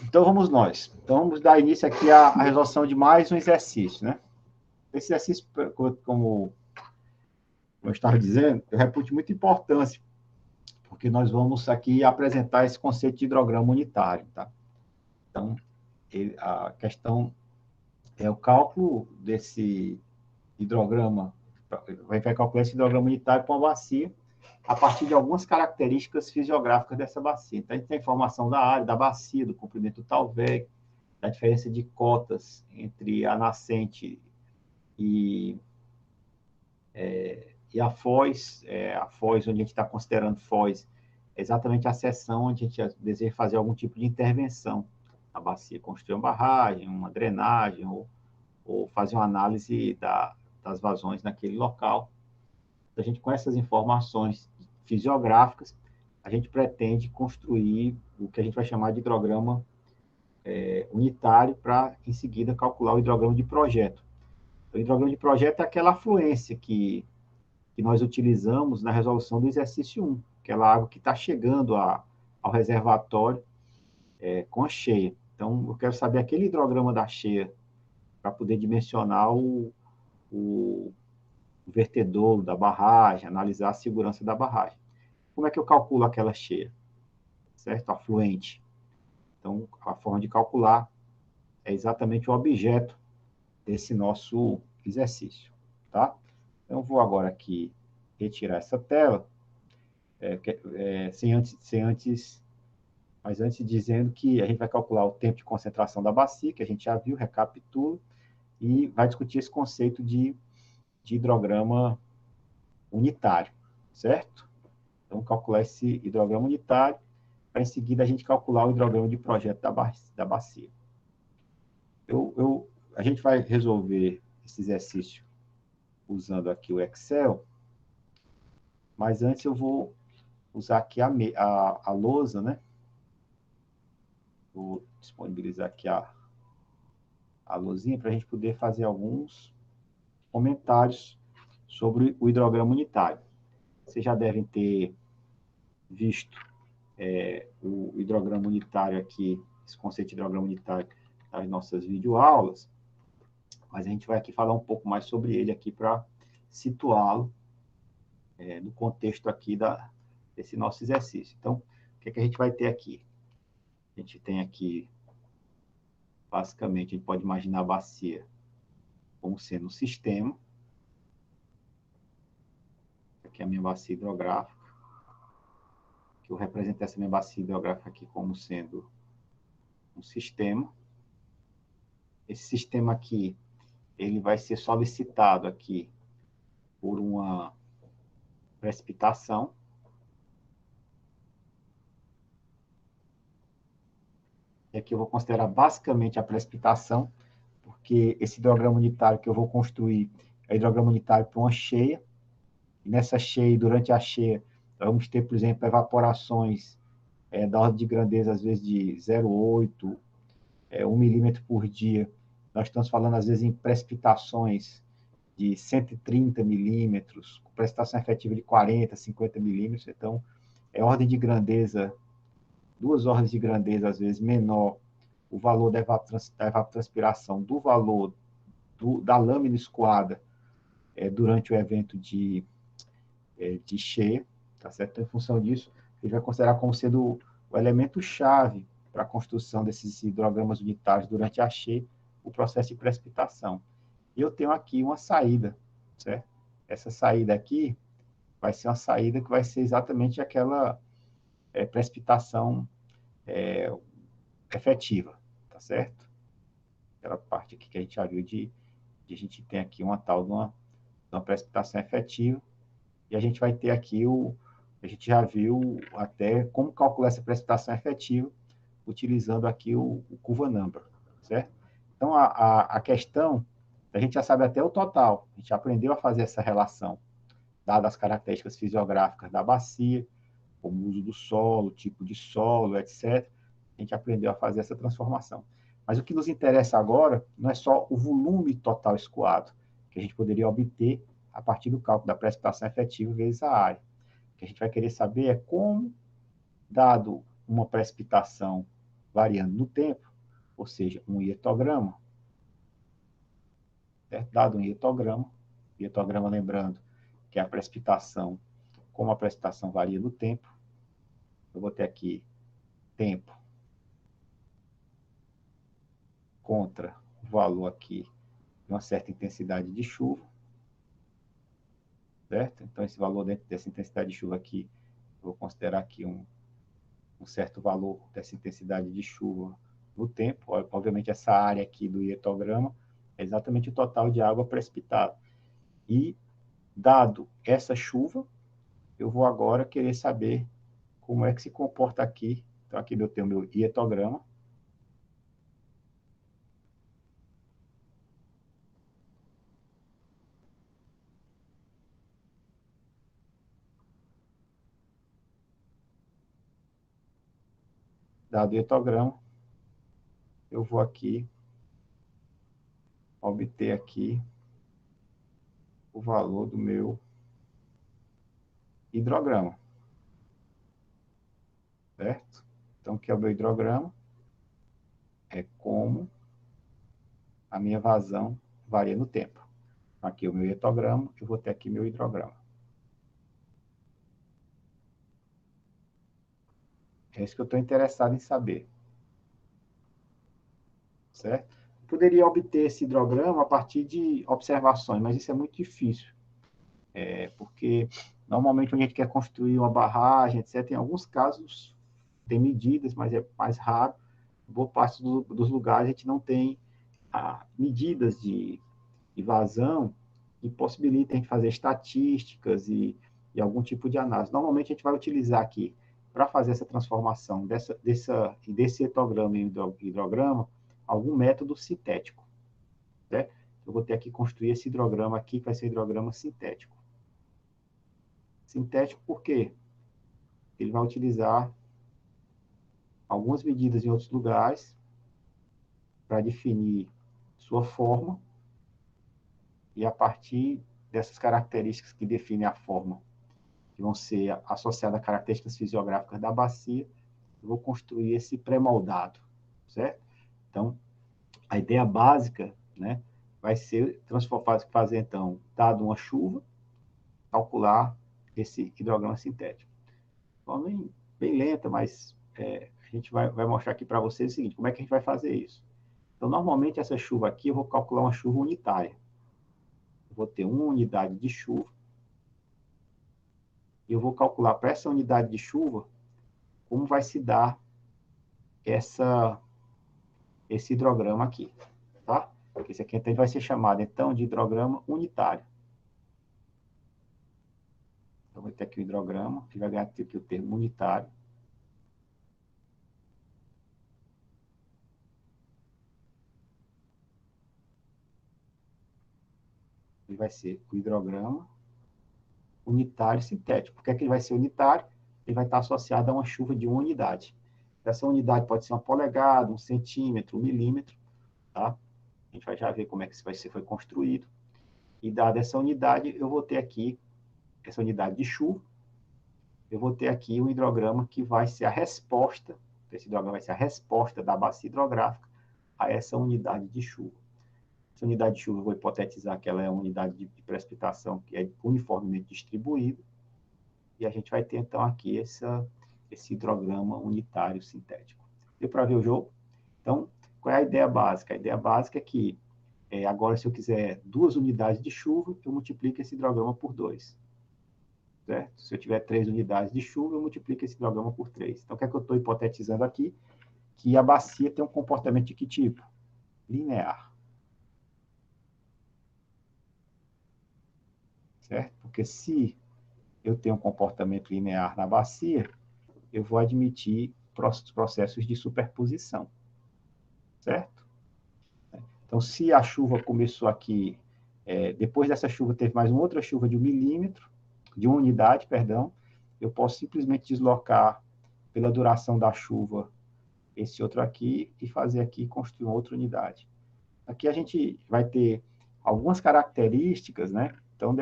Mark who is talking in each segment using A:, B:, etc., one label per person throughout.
A: Então, vamos nós. Então, vamos dar início aqui à resolução de mais um exercício, né? Esse exercício, como eu estava dizendo, eu reputo muita importância, porque nós vamos aqui apresentar esse conceito de hidrograma unitário, tá? Então, a questão é o cálculo desse hidrograma, vai calcular esse hidrograma unitário com a bacia, a partir de algumas características fisiográficas dessa bacia. Então, a gente tem a informação da área, da bacia, do comprimento do talveg, da diferença de cotas entre a nascente e a foz, onde a gente está considerando foz, é exatamente a seção onde a gente deseja fazer algum tipo de intervenção na bacia, construir uma barragem, uma drenagem, ou fazer uma análise das vazões naquele local. Então, a gente, com essas informações fisiográficas, a gente pretende construir o que a gente vai chamar de hidrograma unitário para, em seguida, calcular o hidrograma de projeto. O hidrograma de projeto é aquela afluência que nós utilizamos na resolução do exercício 1, aquela água que está chegando ao reservatório com a cheia. Então, eu quero saber aquele hidrograma da cheia para poder dimensionar o vertedouro da barragem, analisar a segurança da barragem. Como é que eu calculo aquela cheia? Certo? Afluente. Então, a forma de calcular é exatamente o objeto desse nosso exercício, tá? Então, eu vou agora aqui retirar essa tela, mas antes dizendo que a gente vai calcular o tempo de concentração da bacia, que a gente já viu, recapitula, e vai discutir esse conceito de hidrograma unitário, certo? Então, calcular esse hidrograma unitário, para em seguida a gente calcular o hidrograma de projeto da bacia. A gente vai resolver esse exercício usando aqui o Excel, mas antes eu vou usar aqui a lousa, né? Vou disponibilizar aqui a lousinha para a gente poder fazer alguns comentários sobre o hidrograma unitário. Vocês já devem ter visto o hidrograma unitário aqui, esse conceito de hidrograma unitário nas nossas videoaulas, mas a gente vai aqui falar um pouco mais sobre ele aqui para situá-lo no contexto aqui desse nosso exercício. Então, o que a gente vai ter aqui? A gente tem aqui, basicamente, a gente pode imaginar a bacia como sendo um sistema. Aqui é a minha bacia hidrográfica, que eu represento essa minha bacia hidrográfica aqui como sendo um sistema. Esse sistema aqui, ele vai ser solicitado aqui por uma precipitação. E aqui eu vou considerar basicamente a precipitação, porque esse hidrograma unitário que eu vou construir é o hidrograma unitário para uma cheia. E nessa cheia, durante a cheia, vamos ter, por exemplo, evaporações da ordem de grandeza, às vezes, de 0,8, 1 milímetro por dia. Nós estamos falando, às vezes, em precipitações de 130 milímetros, com precipitação efetiva de 40, 50 milímetros. Então, é ordem de grandeza, 2 ordens de grandeza, às vezes, menor o valor da evapotranspiração do valor da lâmina escoada durante o evento de cheia, tá certo? Então, em função disso, a gente vai considerar como sendo o elemento-chave para a construção desses hidrogramas unitários durante a cheia, o processo de precipitação. E eu tenho aqui uma saída, certo? Essa saída aqui vai ser uma saída que vai ser exatamente aquela precipitação efetiva, tá certo? Aquela parte aqui que a gente já viu de a gente tem aqui uma tal de uma precipitação efetiva, e a gente vai ter aqui a gente já viu até como calcular essa precipitação efetiva, utilizando aqui o curva number, certo? Então, a questão, a gente já sabe até o total, a gente aprendeu a fazer essa relação, dadas as características fisiográficas da bacia, como o uso do solo, tipo de solo, etc. A gente aprendeu a fazer essa transformação. Mas o que nos interessa agora não é só o volume total escoado, que a gente poderia obter a partir do cálculo da precipitação efetiva vezes a área. O que a gente vai querer saber é como, dado uma precipitação variando no tempo, ou seja, um hietograma, certo? Dado um hietograma lembrando que é a precipitação, como a precipitação varia no tempo, eu vou ter aqui tempo contra o valor aqui de uma certa intensidade de chuva, certo? Então, esse valor dentro dessa intensidade de chuva aqui, eu vou considerar aqui um certo valor dessa intensidade de chuva no tempo. Obviamente, essa área aqui do hietograma é exatamente o total de água precipitada. E, dado essa chuva, eu vou agora querer saber como é que se comporta aqui. Então, aqui eu tenho meu hietograma. Dado o hietograma, eu vou aqui obter aqui o valor do meu hidrograma, certo? Então, o que é o meu hidrograma? É como a minha vazão varia no tempo. Aqui o meu hietograma, eu vou ter aqui meu hidrograma. É isso que eu estou interessado em saber, certo? Poderia obter esse hidrograma a partir de observações, mas isso é muito difícil, porque normalmente quando a gente quer construir uma barragem, etc., em alguns casos tem medidas, mas é mais raro. Boa parte dos lugares a gente não tem medidas de vazão que possibilitem a gente fazer estatísticas e algum tipo de análise. Normalmente a gente vai utilizar aqui, para fazer essa transformação desse etograma em hidrograma, algum método sintético, né? Eu vou ter que construir esse hidrograma aqui, que vai ser hidrograma sintético. Sintético por quê? Ele vai utilizar algumas medidas em outros lugares para definir sua forma, e a partir dessas características que definem a forma, que vão ser associadas a características fisiográficas da bacia, eu vou construir esse pré-moldado, certo? Então, a ideia básica, né, vai ser fazer, então, dado uma chuva, calcular esse hidrograma sintético. De forma bem lenta, mas a gente vai mostrar aqui para vocês o seguinte, como é que a gente vai fazer isso. Então, normalmente, essa chuva aqui, eu vou calcular uma chuva unitária. Eu vou ter uma unidade de chuva, e eu vou calcular para essa unidade de chuva como vai se dar esse hidrograma aqui, tá? Esse aqui então vai ser chamado, então, de hidrograma unitário. Então, vou ter aqui o hidrograma, que vai ganhar aqui o termo unitário. Ele vai ser o hidrograma unitário sintético. Por que é que ele vai ser unitário? Ele vai estar associado a uma chuva de uma unidade. Essa unidade pode ser uma polegada, um centímetro, um milímetro, tá? A gente vai já ver como é que isso foi construído. E dada essa unidade, eu vou ter aqui essa unidade de chuva, eu vou ter aqui um hidrograma que vai ser a resposta, esse hidrograma vai ser a resposta da bacia hidrográfica a essa unidade de chuva. Essa unidade de chuva, eu vou hipotetizar que ela é uma unidade de precipitação que é uniformemente distribuída, e a gente vai ter, então, aqui esse hidrograma unitário sintético. Deu para ver o jogo? Então, qual é a ideia básica? A ideia básica é que, agora, se eu quiser 2 unidades de chuva, eu multiplico esse hidrograma por 2. Certo? Se eu tiver 3 unidades de chuva, eu multiplico esse hidrograma por 3. Então, o que é que eu estou hipotetizando aqui? Que a bacia tem um comportamento de que tipo? Linear. Certo? Porque se eu tenho um comportamento linear na bacia, eu vou admitir processos de superposição. Certo? Então, se a chuva começou aqui, depois dessa chuva teve mais uma outra chuva de 1 milímetro, de 1 unidade, perdão, eu posso simplesmente deslocar pela duração da chuva esse outro aqui e fazer aqui construir uma outra unidade. Aqui a gente vai ter algumas características, né? Então,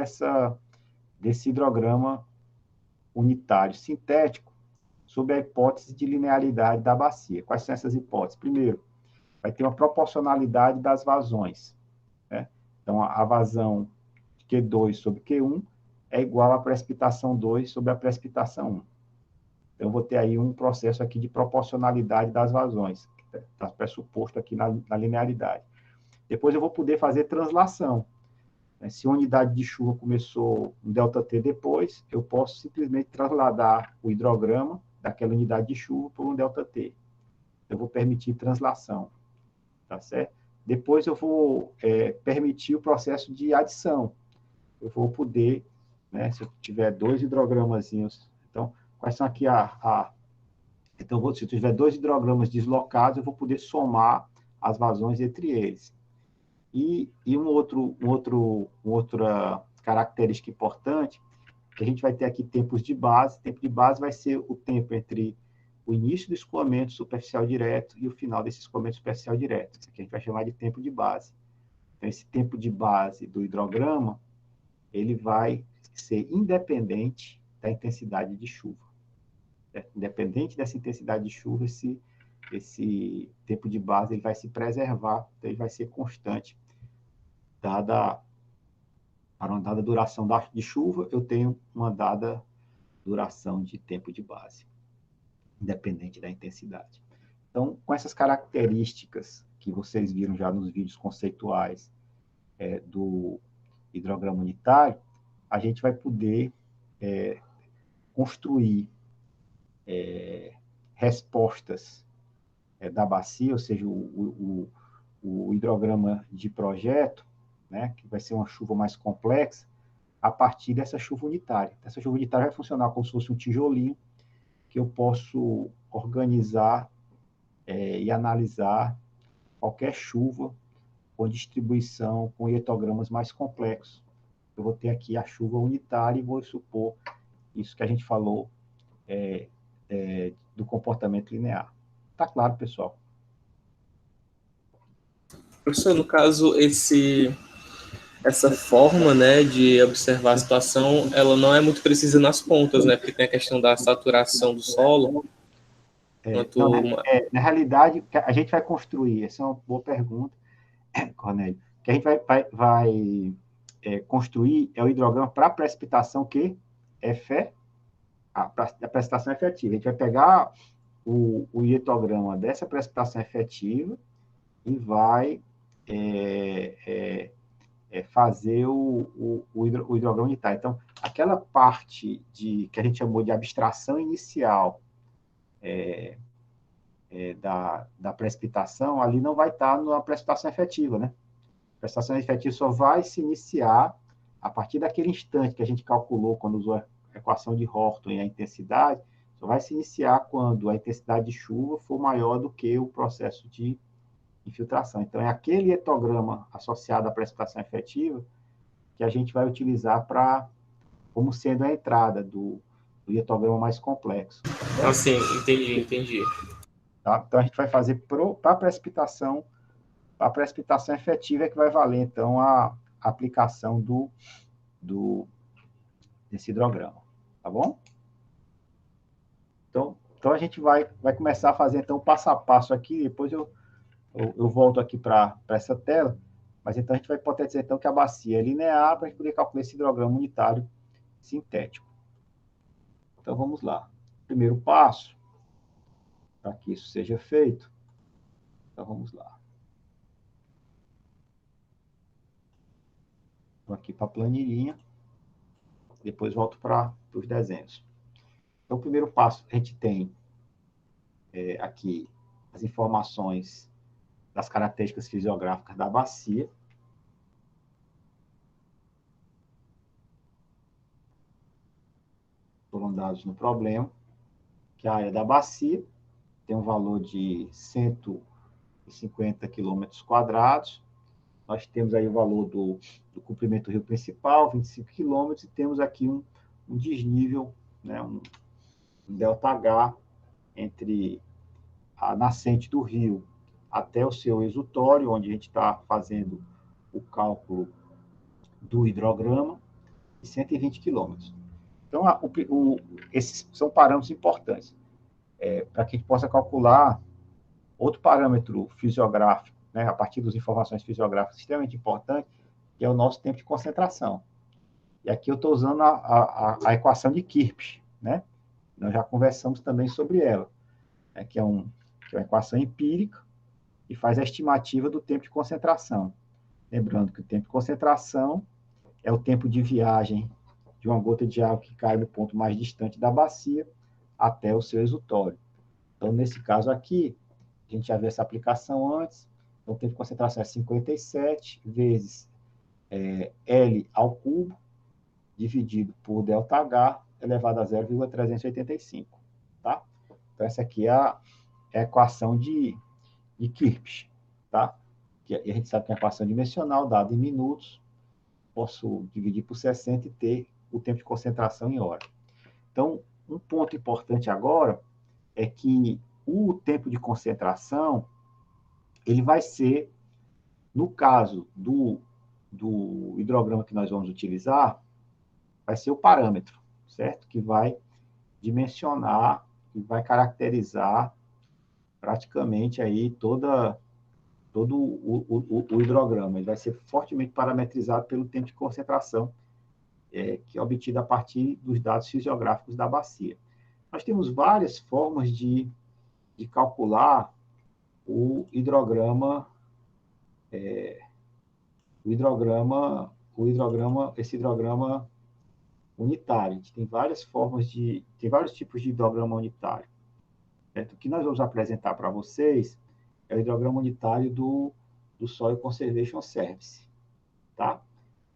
A: desse hidrograma unitário sintético, sob a hipótese de linearidade da bacia. Quais são essas hipóteses? Primeiro, vai ter uma proporcionalidade das vazões, né? Então, a vazão Q2 sobre Q1 é igual à precipitação 2 sobre a precipitação 1. Então, eu vou ter aí um processo aqui de proporcionalidade das vazões, que está pressuposto aqui na linearidade. Depois eu vou poder fazer translação. Se a unidade de chuva começou um ΔT depois, eu posso simplesmente trasladar o hidrograma daquela unidade de chuva por um ΔT. Eu vou permitir translação, tá certo? Depois eu vou permitir o processo de adição. Eu vou poder, né, se eu tiver 2 hidrogramazinhos, então, quais são aqui então, se eu tiver 2 hidrogramas deslocados, eu vou poder somar as vazões entre eles. E outra característica importante, que a gente vai ter aqui tempos de base. Tempo de base vai ser o tempo entre o início do escoamento superficial direto e o final desse escoamento superficial direto. Isso aqui a gente vai chamar de tempo de base. Então, esse tempo de base do hidrograma, ele vai ser independente da intensidade de chuva. Independente dessa intensidade de chuva, esse tempo de base ele vai se preservar, então ele vai ser constante. Para uma dada duração de chuva, eu tenho uma dada duração de tempo de base, independente da intensidade. Então, com essas características que vocês viram já nos vídeos conceituais do hidrograma unitário, a gente vai poder construir respostas da bacia, ou seja, o hidrograma de projeto, né, que vai ser uma chuva mais complexa, a partir dessa chuva unitária. Essa chuva unitária vai funcionar como se fosse um tijolinho que eu posso organizar e analisar qualquer chuva com distribuição, com hietogramas mais complexos. Eu vou ter aqui a chuva unitária e vou supor isso que a gente falou do comportamento linear. Tá claro, pessoal?
B: Professor, no caso, essa forma, né, de observar a situação, ela não é muito precisa nas pontas, né, porque tem a questão da saturação do solo.
A: Na realidade, a gente vai construir, essa é uma boa pergunta, Cornélio, que a gente vai construir o hidrograma para precipitação que a precipitação efetiva. A gente vai pegar o hietograma dessa precipitação efetiva e vai fazer o hidrograma unitário. Então, aquela parte que a gente chamou de abstração inicial da precipitação, ali não vai estar na precipitação efetiva, né? A precipitação efetiva só vai se iniciar a partir daquele instante que a gente calculou quando usou a equação de Horton e a intensidade, só vai se iniciar quando a intensidade de chuva for maior do que o processo de infiltração. Então, é aquele hietograma associado à precipitação efetiva que a gente vai utilizar como sendo a entrada do hietograma mais complexo.
B: Ah, sim, entendi.
A: Tá? Então, a gente vai fazer para a precipitação efetiva é que vai valer, então, a aplicação desse hidrograma. Tá bom? Então a gente vai começar a fazer, então, passo a passo aqui, depois eu volto aqui para essa tela, mas então a gente vai hipotetizar, então, que a bacia é linear para a gente poder calcular esse hidrograma unitário sintético. Então, vamos lá. Primeiro passo, para que isso seja feito, então vamos lá. Estou aqui para a planilhinha, depois volto para os desenhos. Então, o primeiro passo, a gente tem aqui as informações das características fisiográficas da bacia. Foram dados no problema, que a área da bacia tem um valor de 150 quilômetros quadrados. Nós temos aí o valor do comprimento do rio principal, 25 quilômetros, e temos aqui um desnível, né, um ΔH entre a nascente do rio até o seu exutório, onde a gente está fazendo o cálculo do hidrograma, de 120 quilômetros. Então, esses são parâmetros importantes. para que a gente possa calcular outro parâmetro fisiográfico, né, a partir das informações fisiográficas extremamente importante, que é o nosso tempo de concentração. E aqui eu estou usando a equação de Kirch, né? Nós já conversamos também sobre ela, né, que é uma equação empírica e faz a estimativa do tempo de concentração. Lembrando que o tempo de concentração é o tempo de viagem de uma gota de água que cai no ponto mais distante da bacia até o seu exutório. Então, nesse caso aqui, a gente já viu essa aplicação antes, então o tempo de concentração é 57 vezes L ao cubo, dividido por ΔH, elevado a 0,385, tá? Então, essa aqui é a equação de Kirch, tá? E a gente sabe que é a equação dimensional, dada em minutos, posso dividir por 60 e ter o tempo de concentração em hora. Então, um ponto importante agora é que o tempo de concentração, ele vai ser, no caso do hidrograma que nós vamos utilizar, vai ser o parâmetro, certo? Que vai dimensionar, que vai caracterizar praticamente aí todo o hidrograma. Ele vai ser fortemente parametrizado pelo tempo de concentração, que é obtido a partir dos dados fisiográficos da bacia. Nós temos várias formas de calcular esse hidrograma unitário. A gente tem várias formas tem vários tipos de hidrograma unitário. Certo? O que nós vamos apresentar para vocês é o hidrograma unitário do Soil Conservation Service, tá?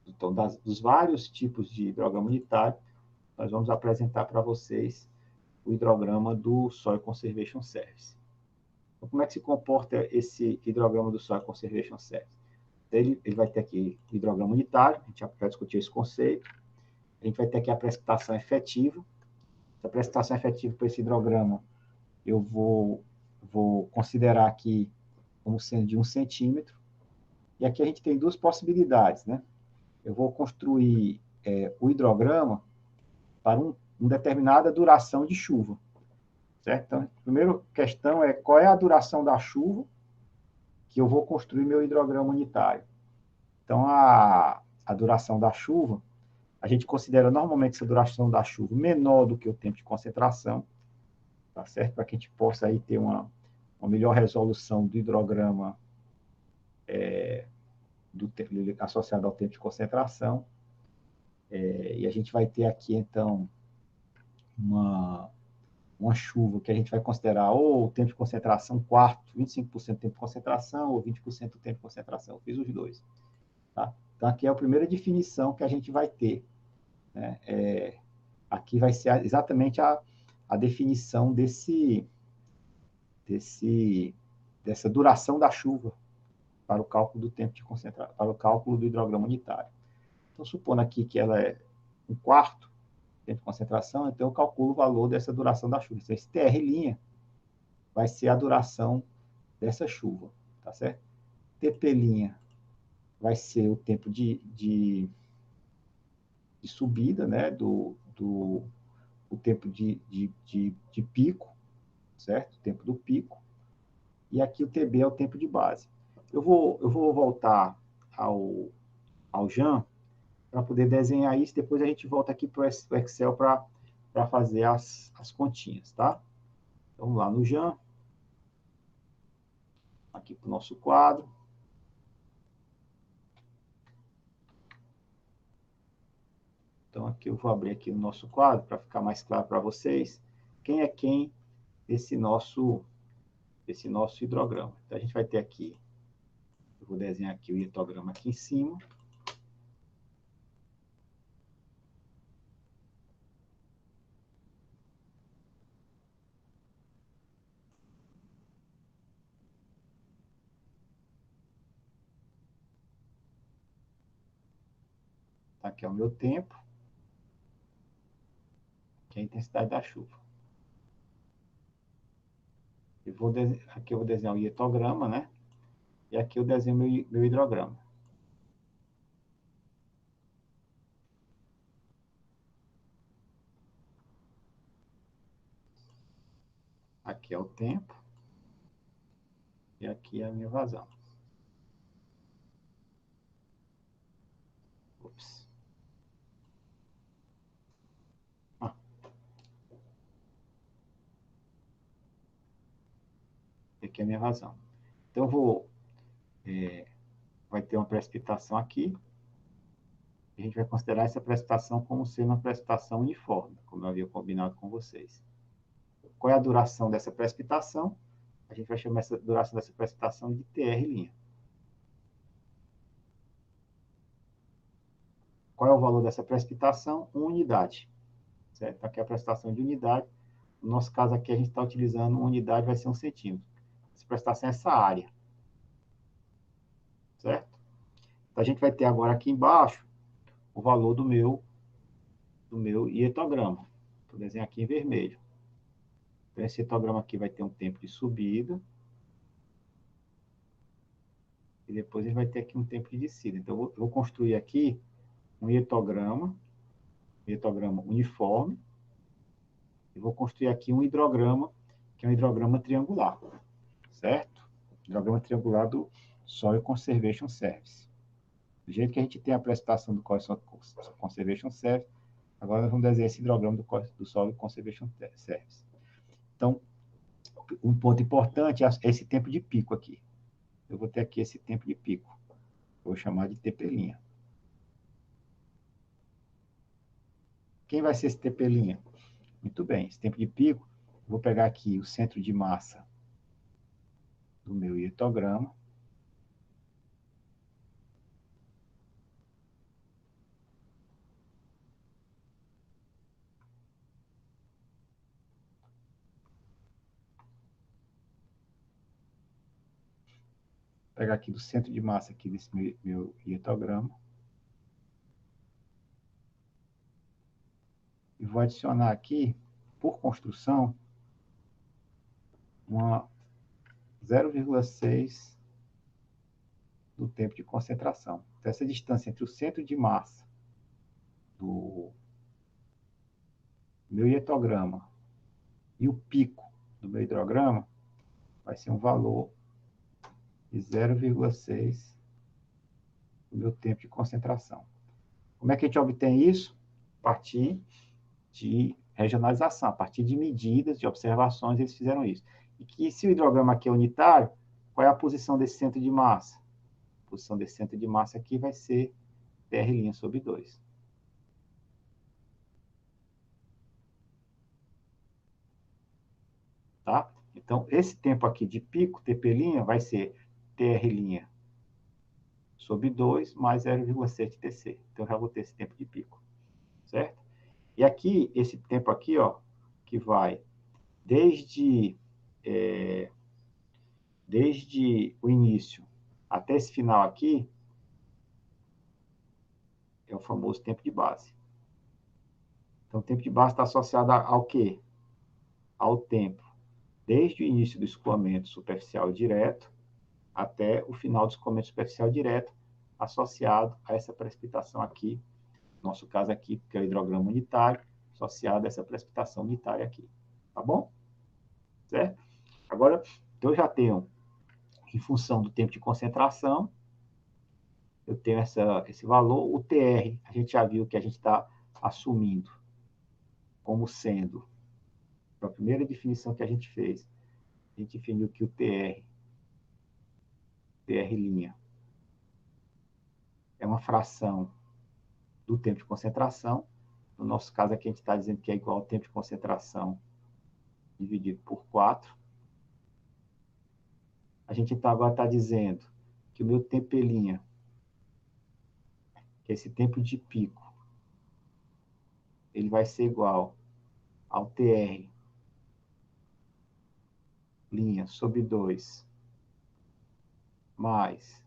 A: Então, dos vários tipos de hidrograma unitário, nós vamos apresentar para vocês o hidrograma do Soil Conservation Service. Então, como é que se comporta esse hidrograma do Soil Conservation Service? Ele vai ter aqui o hidrograma unitário, a gente já vai discutir esse conceito. A gente vai ter aqui a precipitação efetiva. A precipitação efetiva para esse hidrograma, eu vou considerar aqui como sendo de 1 centímetro. E aqui a gente tem duas possibilidades, né? Eu vou construir o hidrograma para uma determinada duração de chuva, certo? Então, a primeira questão é qual é a duração da chuva que eu vou construir meu hidrograma unitário. Então, a duração da chuva, a gente considera normalmente essa duração da chuva menor do que o tempo de concentração, tá certo? Para que a gente possa aí ter uma melhor resolução do hidrograma associado ao tempo de concentração. E a gente vai ter aqui, então, uma chuva que a gente vai considerar ou o tempo de concentração quarto, 25% do tempo de concentração, ou 20% do tempo de concentração. Eu fiz os dois. Tá? Então, aqui é a primeira definição que a gente vai ter. Né? Aqui vai ser exatamente a definição dessa duração da chuva para o cálculo do tempo de concentração, para o cálculo do hidrograma unitário. Então, supondo aqui que ela é 1/4 tempo de concentração, então eu calculo o valor dessa duração da chuva. Então, esse TR' vai ser a duração dessa chuva, tá certo? TP' vai ser o tempo de subida, né, o tempo de pico, certo? O tempo do pico. E aqui o TB é o tempo de base. Eu vou voltar ao Jan para poder desenhar isso. Depois a gente volta aqui para o Excel para fazer as continhas, tá? Então, vamos lá no Jan. Aqui para o nosso quadro. Então, aqui eu vou abrir aqui o nosso quadro para ficar mais claro para vocês quem é quem desse nosso hidrograma. Então, a gente vai ter aqui, eu vou desenhar aqui o hidrograma aqui em cima. Tá, aqui é o meu tempo, que é a intensidade da chuva. Aqui eu vou desenhar o hietograma, né? E aqui eu desenho meu hidrograma. Aqui é o tempo. E aqui é a minha vazão. Ops. Aqui é a minha vazão. Então, vai ter uma precipitação aqui. A gente vai considerar essa precipitação como sendo uma precipitação uniforme, como eu havia combinado com vocês. Qual é a duração dessa precipitação? A gente vai chamar essa duração dessa precipitação de TR'. Qual é o valor dessa precipitação? 1 unidade. Certo? Aqui é a precipitação de unidade. No nosso caso aqui, a gente está utilizando uma unidade, vai ser 1 centímetro. Essa precipitação é essa área. Certo? Então, a gente vai ter agora aqui embaixo o valor do meu hietograma. Vou desenhar aqui em vermelho. Então, esse hietograma aqui vai ter um tempo de subida. E depois ele vai ter aqui um tempo de descida. Então, eu vou construir aqui um hietograma uniforme. E vou construir aqui um hidrograma, que é um hidrograma triangular. Certo? Hidrograma triangular do Soil Conservation Service. Do jeito que a gente tem a precipitação do Soil Conservation Service, agora nós vamos desenhar esse hidrograma do Soil Conservation Service. Então, um ponto importante é esse tempo de pico aqui. Eu vou ter aqui esse tempo de pico. Vou chamar de TP'. Quem vai ser esse TP'? Muito bem, esse tempo de pico, vou pegar aqui o centro de massa do meu hietograma. Pegar aqui do centro de massa aqui desse meu hietograma. E vou adicionar aqui, por construção, uma 0,6 do tempo de concentração. Então, essa distância entre o centro de massa do meu hietograma e o pico do meu hidrograma vai ser um valor de 0,6 do meu tempo de concentração. Como é que a gente obtém isso? A partir de regionalização, a partir de medidas, de observações, eles fizeram isso. E que se o hidrograma aqui é unitário, qual é a posição desse centro de massa? A posição desse centro de massa aqui vai ser TR' sobre 2. Tá? Então, esse tempo aqui de pico, TP', vai ser TR' sobre 2 mais 0,7 TC. Então, eu já vou ter esse tempo de pico. Certo? E aqui, esse tempo aqui, ó, que vai desde o início até esse final aqui, é o famoso tempo de base. Então, o tempo de base está associado ao quê? Ao tempo desde o início do escoamento superficial direto até o final do escoamento superficial direto, associado a essa precipitação aqui, no nosso caso aqui, que é o hidrograma unitário, associado a essa precipitação unitária aqui. Tá bom? Certo? Agora, eu já tenho, em função do tempo de concentração, eu tenho esse valor. O TR, a gente já viu que a gente está assumindo como sendo, a primeira definição que a gente fez, a gente definiu que o TR' é uma fração do tempo de concentração. No nosso caso aqui, a gente está dizendo que é igual ao tempo de concentração dividido por 4. A gente agora está dizendo que o meu TP', que é esse tempo de pico, ele vai ser igual ao TR' sobre 2 mais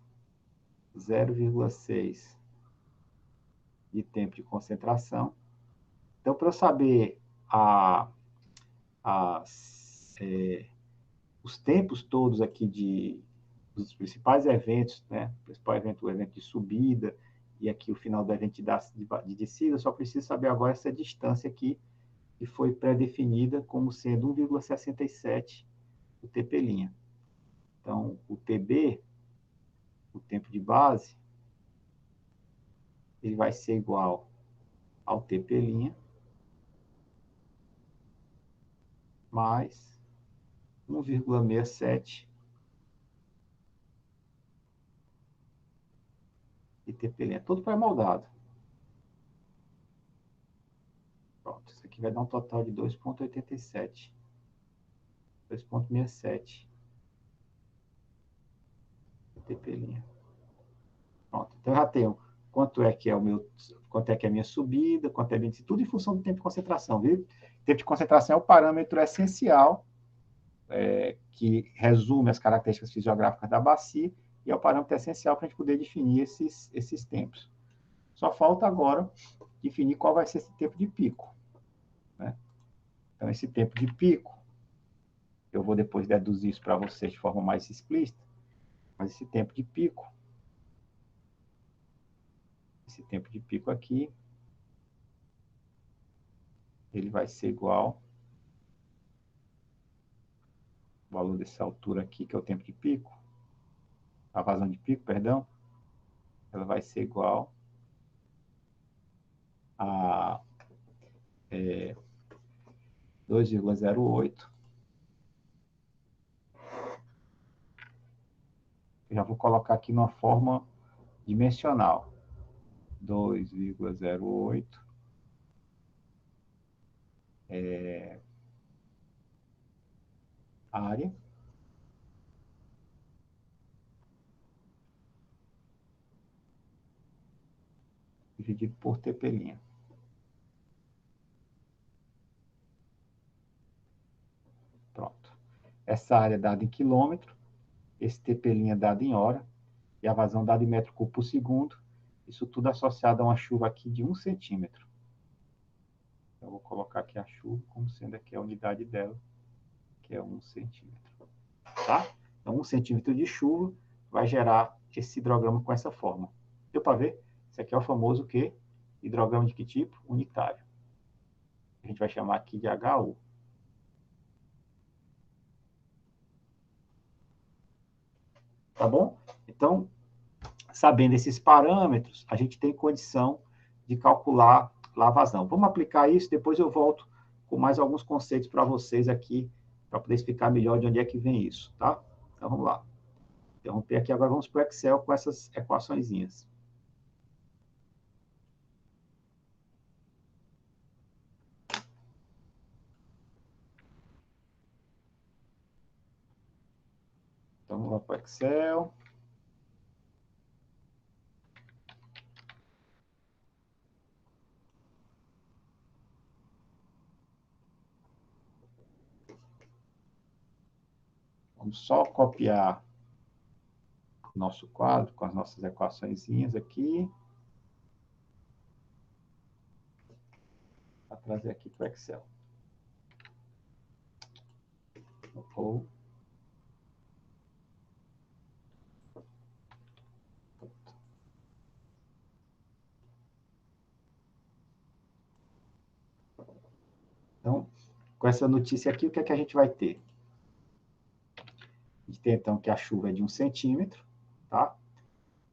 A: 0,6 de tempo de concentração. Então, para eu saber os tempos todos aqui dos principais eventos, né? O principal evento, o evento de subida, e aqui o final do evento de descida, eu só preciso saber agora essa distância aqui, que foi pré-definida como sendo 1,67 o TP'. Então, o TB, o tempo de base, ele vai ser igual ao TP' mais 1,67 de TP'. Tudo pré-moldado. Pronto, isso aqui vai dar um total de 2,87. 2,67 TP'. Pronto, então eu já tenho quanto é que é a minha subida, quanto é a minha, tudo em função do tempo de concentração, viu? O tempo de concentração é o parâmetro essencial, que resume as características fisiográficas da bacia, e é o parâmetro essencial para a gente poder definir esses tempos. Só falta agora definir qual vai ser esse tempo de pico, né? Então, esse tempo de pico, eu vou depois deduzir isso para vocês de forma mais explícita, mas esse tempo de pico aqui, ele vai ser igual o valor dessa altura aqui, que é o tempo de pico, a vazão de pico, perdão, ela vai ser igual a 2,08. Eu já vou colocar aqui numa forma dimensional. 2,08 área dividido por TP'. Pronto. Essa área é dada em quilômetro, esse TP' é dado em hora, e a vazão dada em metro cúbico por segundo. Isso tudo associado a uma chuva aqui de 1 centímetro. Eu vou colocar aqui a chuva como sendo aqui a unidade dela, que é 1 centímetro. Tá? Então, 1 centímetro de chuva vai gerar esse hidrograma com essa forma. Deu para ver? Esse aqui é o famoso quê? Hidrograma de que tipo? Unitário. A gente vai chamar aqui de HU. Tá bom? Então, sabendo esses parâmetros, a gente tem condição de calcular a vazão. Vamos aplicar isso, depois eu volto com mais alguns conceitos para vocês aqui, para poder explicar melhor de onde é que vem isso, tá? Então, vamos lá. Interromper aqui, agora vamos para o Excel com essas equaçõezinhas. Então, vamos lá para o Excel. Vamos só copiar o nosso quadro com as nossas equaçõezinhas aqui. Para trazer aqui para o Excel. Então, com essa notícia aqui, o que é que a gente vai ter? A gente tem, então, que a chuva é de 1 centímetro, tá?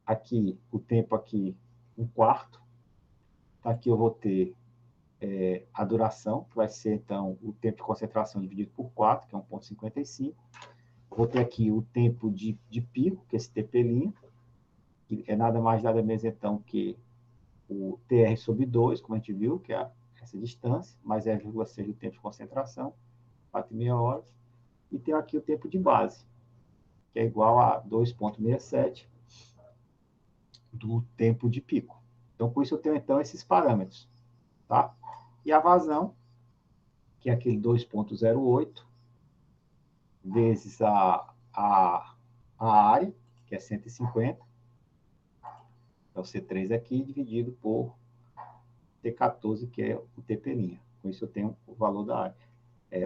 A: Aqui, o tempo aqui, 1/4. Aqui eu vou ter a duração, que vai ser, então, o tempo de concentração dividido por 4, que é 1,55. Vou ter aqui o tempo de pico, que é esse TP', que é nada mais, nada menos, então, que o TR sobre 2, como a gente viu, que é essa distância, mais 0,6 do tempo de concentração, 4,5 horas. E tenho aqui o tempo de base, que é igual a 2,67 do tempo de pico. Então, com isso eu tenho, então, esses parâmetros, tá? E a vazão, que é aquele 2,08, vezes a área, que é 150, é o C3 aqui, dividido por T14, que é o TP'. Com isso eu tenho o valor da área.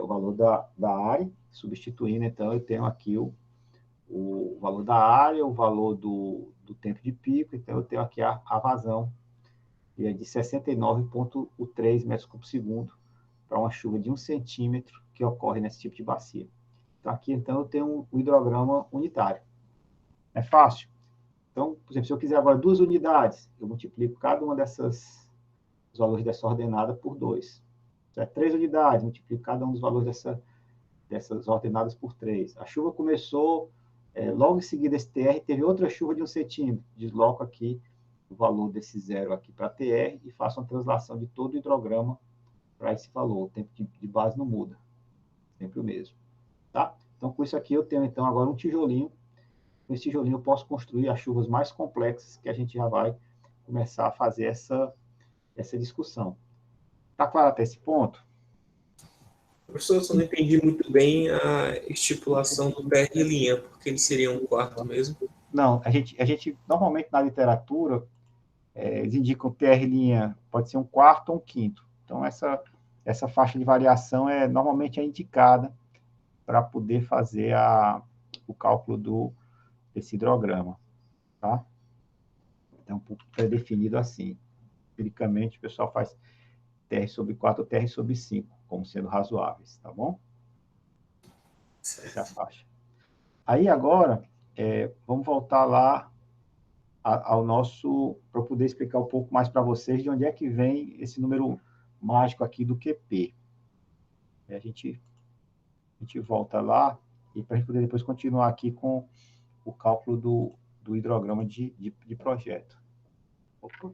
A: O valor da área, substituindo, então, eu tenho aqui o valor da área, o valor do tempo de pico, então eu tenho aqui a vazão, que é de 69,3 metros cúbicos por segundo, para uma chuva de 1 centímetro que ocorre nesse tipo de bacia. Então, aqui, então, eu tenho um hidrograma unitário. É fácil. Então, por exemplo, se eu quiser agora 2 unidades, eu multiplico cada uma os valores dessa ordenada por 2. Se 3 unidades, multiplico cada um dos valores dessas ordenadas por 3. A chuva começou, logo em seguida esse TR, teve outra chuva de 1 centímetro. Desloco aqui o valor desse zero aqui para TR e faço uma translação de todo o hidrograma para esse valor. O tempo de base não muda. Sempre o mesmo. Tá? Então, com isso aqui, eu tenho, então, agora um tijolinho. Com esse tijolinho, eu posso construir as chuvas mais complexas que a gente já vai começar a fazer essa discussão. Está claro até esse ponto?
B: Professor, eu só não entendi muito bem a estipulação do PR', porque ele seria um quarto mesmo.
A: Não, a gente normalmente na literatura, eles indicam TR', pode ser um quarto ou um quinto. Então, essa faixa de variação normalmente é indicada para poder fazer o cálculo desse hidrograma. Tá? Então, é definido assim. Empiricamente, o pessoal faz TR sobre 4 ou TR sobre 5, como sendo razoáveis, tá bom? Essa é a faixa. Aí, agora, vamos voltar lá ao nosso, para eu poder explicar um pouco mais para vocês de onde é que vem esse número mágico aqui do QP. A gente volta lá e para a gente poder depois continuar aqui com o cálculo do hidrograma de projeto. Opa.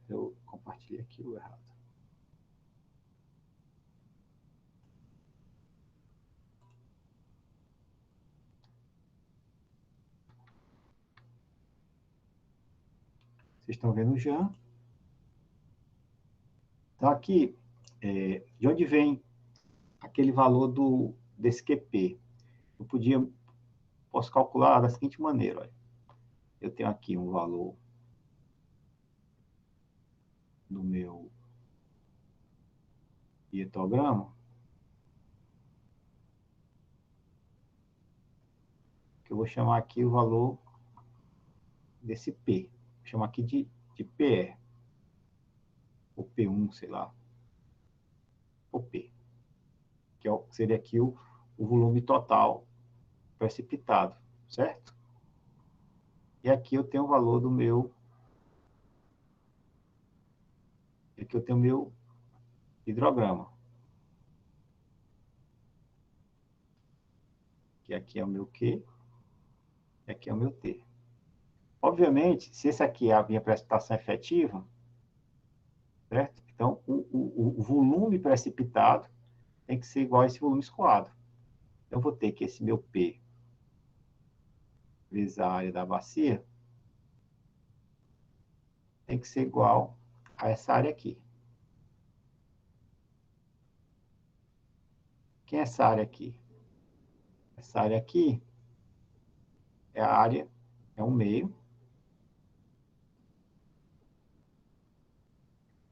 A: Eu compartilhei aqui o errado. Vocês estão vendo já? Então, aqui, de onde vem aquele valor desse QP? Posso calcular da seguinte maneira. Olha. Eu tenho aqui um valor do meu hidrograma, que eu vou chamar aqui o valor desse P. Vou chamar aqui de PE. Ou P1, sei lá. Ou P. Que seria aqui o volume total precipitado, certo? E aqui eu tenho o valor do meu... Aqui eu tenho o meu hidrograma. Que aqui é o meu Q, e aqui é o meu T. Obviamente, se esse aqui é a minha precipitação efetiva, certo? Então, o volume precipitado tem que ser igual a esse volume escoado. Eu vou ter que esse meu P vezes a área da bacia tem que ser igual a essa área aqui. Quem é essa área aqui? Essa área aqui é a área, é um meio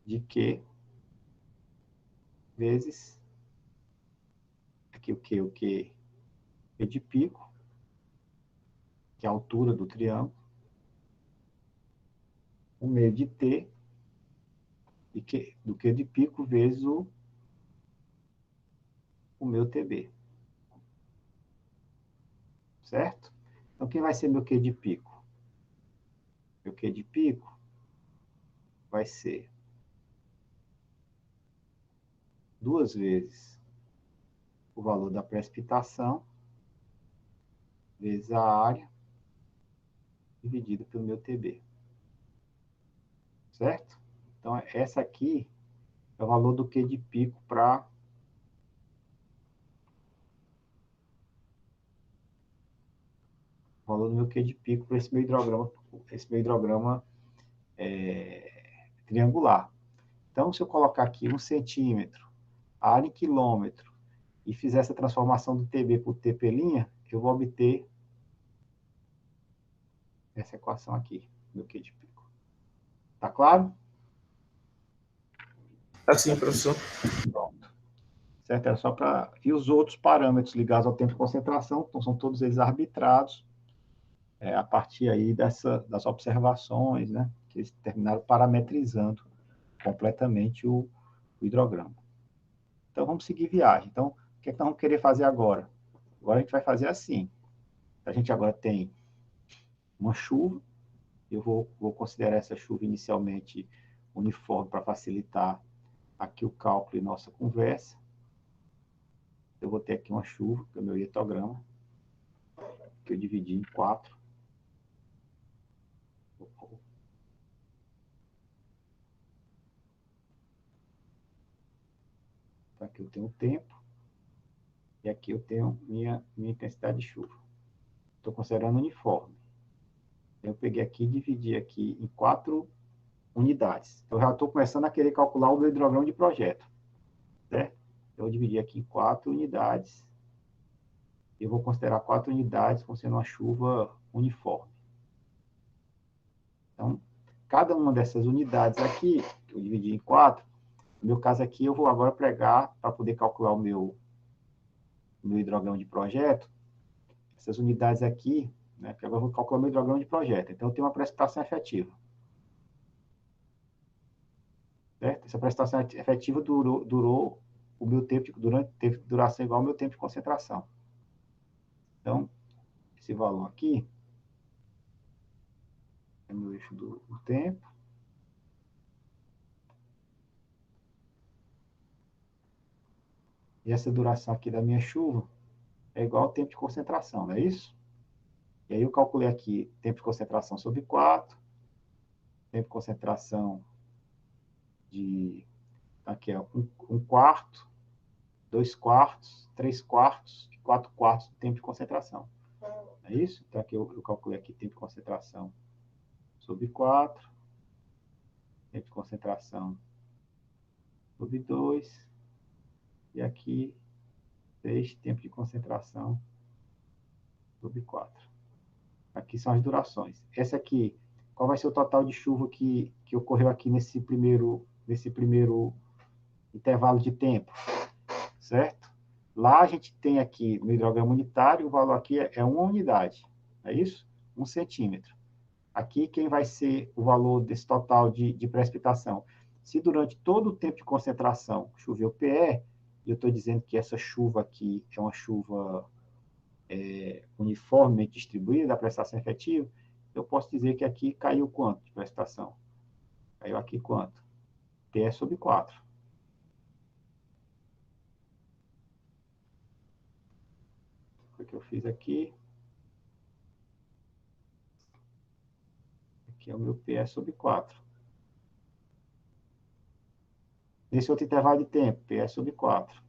A: de Q vezes aqui o Q é de pico, que é a altura do triângulo, o meio de T, do Q de pico vezes o meu TB. Certo? Então, quem vai ser meu Q de pico? Meu Q de pico vai ser 2 vezes o valor da precipitação vezes a área dividido pelo meu TB. Certo? Então, essa aqui é o valor do Q de pico para... O valor do meu Q de pico para esse meu hidrograma triangular. Então, se eu colocar aqui 1 centímetro, a área em quilômetro, e fizer essa transformação do TB por TP', eu vou obter essa equação aqui, do Q de pico. Tá claro?
B: Assim, professor.
A: Pronto. Certo? Era só para... E os outros parâmetros ligados ao tempo de concentração, então são todos eles arbitrados. a partir aí das observações, né, que eles terminaram parametrizando completamente o hidrograma. Então, vamos seguir viagem. Então, o que é que nós vamos querer fazer agora? Agora a gente vai fazer assim. A gente agora tem uma chuva, eu vou considerar essa chuva inicialmente uniforme para facilitar aqui o cálculo e nossa conversa. Eu vou ter aqui uma chuva, que é o meu hietograma, que eu dividi em 4. Então, aqui eu tenho o tempo, e aqui eu tenho minha intensidade de chuva. Estou considerando uniforme. Eu peguei aqui e dividi aqui em 4 unidades. Então, eu já estou começando a querer calcular o meu hidrograma de projeto. Certo? Então, eu dividi aqui em 4 unidades. Eu vou considerar 4 unidades como sendo uma chuva uniforme. Então, cada uma dessas unidades aqui, que eu dividi em 4, no meu caso aqui, eu vou agora pregar, para poder calcular o meu hidrograma de projeto, essas unidades aqui, né, que agora eu vou calcular o meu hidrograma de projeto. Então, eu tenho uma precipitação efetiva. Certo? Essa precipitação efetiva durou o meu tempo, teve duração igual ao meu tempo de concentração. Então, esse valor aqui é o meu eixo do tempo. E essa duração aqui da minha chuva é igual ao tempo de concentração, não é isso? E aí eu calculei aqui tempo de concentração sobre 4, tempo de concentração de, aqui é 1 quarto, 2 quartos, 3 quartos e 4 quartos do tempo de concentração. É isso? Então aqui eu calculei aqui tempo de concentração sobre 4, tempo de concentração sobre 2, e aqui 3, tempo de concentração sobre 4. Aqui são as durações. Essa aqui, qual vai ser o total de chuva que ocorreu aqui nesse primeiro intervalo de tempo, certo? Lá a gente tem aqui no hidrograma unitário, o valor aqui é 1 unidade, é isso? 1 centímetro. Aqui, quem vai ser o valor desse total de precipitação? Se durante todo o tempo de concentração choveu PE, e eu estou dizendo que essa chuva aqui é uma chuva uniformemente distribuída da precipitação efetiva, eu posso dizer que aqui caiu quanto de precipitação? Caiu aqui quanto? PE sobre 4. O que eu fiz aqui? Aqui é o meu PE sobre 4. Nesse outro intervalo de tempo, PE sobre 4.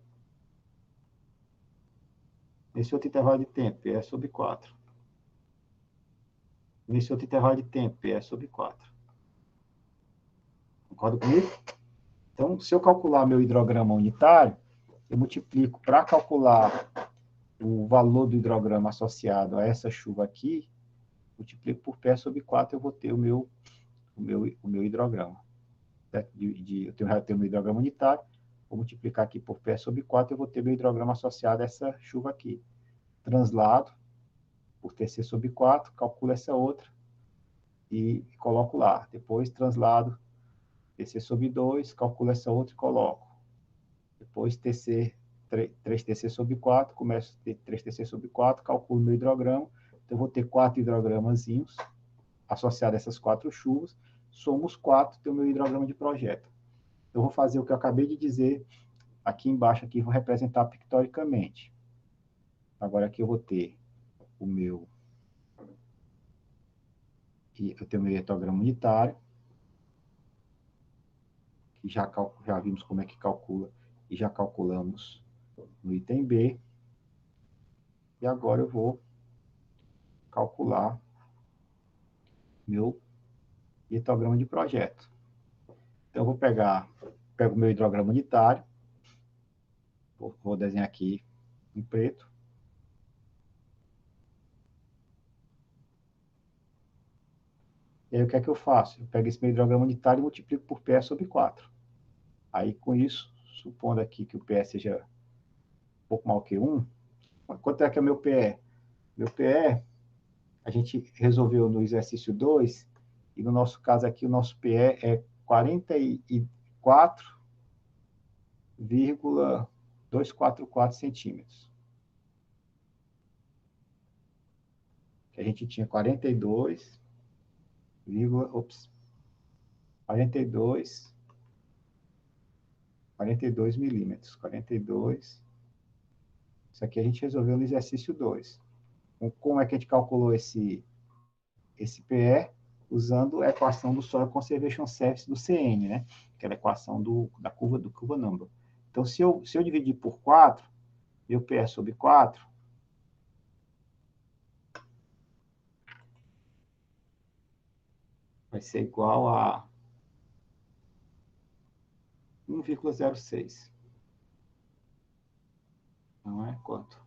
A: Nesse outro intervalo de tempo, PE sobre 4. Nesse outro intervalo de tempo, PE sobre 4. Concorda comigo? Então, se eu calcular meu hidrograma unitário, eu multiplico para calcular o valor do hidrograma associado a essa chuva aqui, multiplico por P sobre 4, eu vou ter o meu hidrograma. Certo? Eu já tenho o meu hidrograma unitário, vou multiplicar aqui por P sobre 4, eu vou ter meu hidrograma associado a essa chuva aqui. Translado por TC sobre 4, calculo essa outra e coloco lá. Depois, translado TC sobre 2, calculo essa outra e coloco. Depois, 3TC sobre 4, começo a ter 3TC sobre 4, calculo meu hidrograma. Então, eu vou ter 4 hidrogramazinhos associados a essas 4 chuvas. Somo os 4, tenho o meu hidrograma de projeto. Eu vou fazer o que eu acabei de dizer aqui embaixo, aqui vou representar pictoricamente. Agora aqui eu vou ter o meu... Eu tenho o meu hietograma unitário, que já vimos como é que calcula, e já calculamos no item B. E agora eu vou calcular meu hietograma de projeto. Então, eu vou pego o meu hidrograma unitário, vou desenhar aqui em preto. E aí, o que é que eu faço? Eu pego esse meu hidrograma unitário e multiplico por PE sobre 4. Aí, com isso, supondo aqui que o PE seja um pouco maior que 1, quanto é que é o meu PE? Meu PE a gente resolveu no exercício 2, e no nosso caso aqui, o nosso PE é 44,244 centímetros. Que a gente tinha 42, 42 milímetros. 42. Isso aqui a gente resolveu no exercício 2. Como é que a gente calculou esse PE? Usando a equação do Soil Conservation Service do CN, né? Que é a equação da curva number. Então, se eu dividir por 4, meu PE sobre 4, vai ser igual a 1,06. Não é quanto?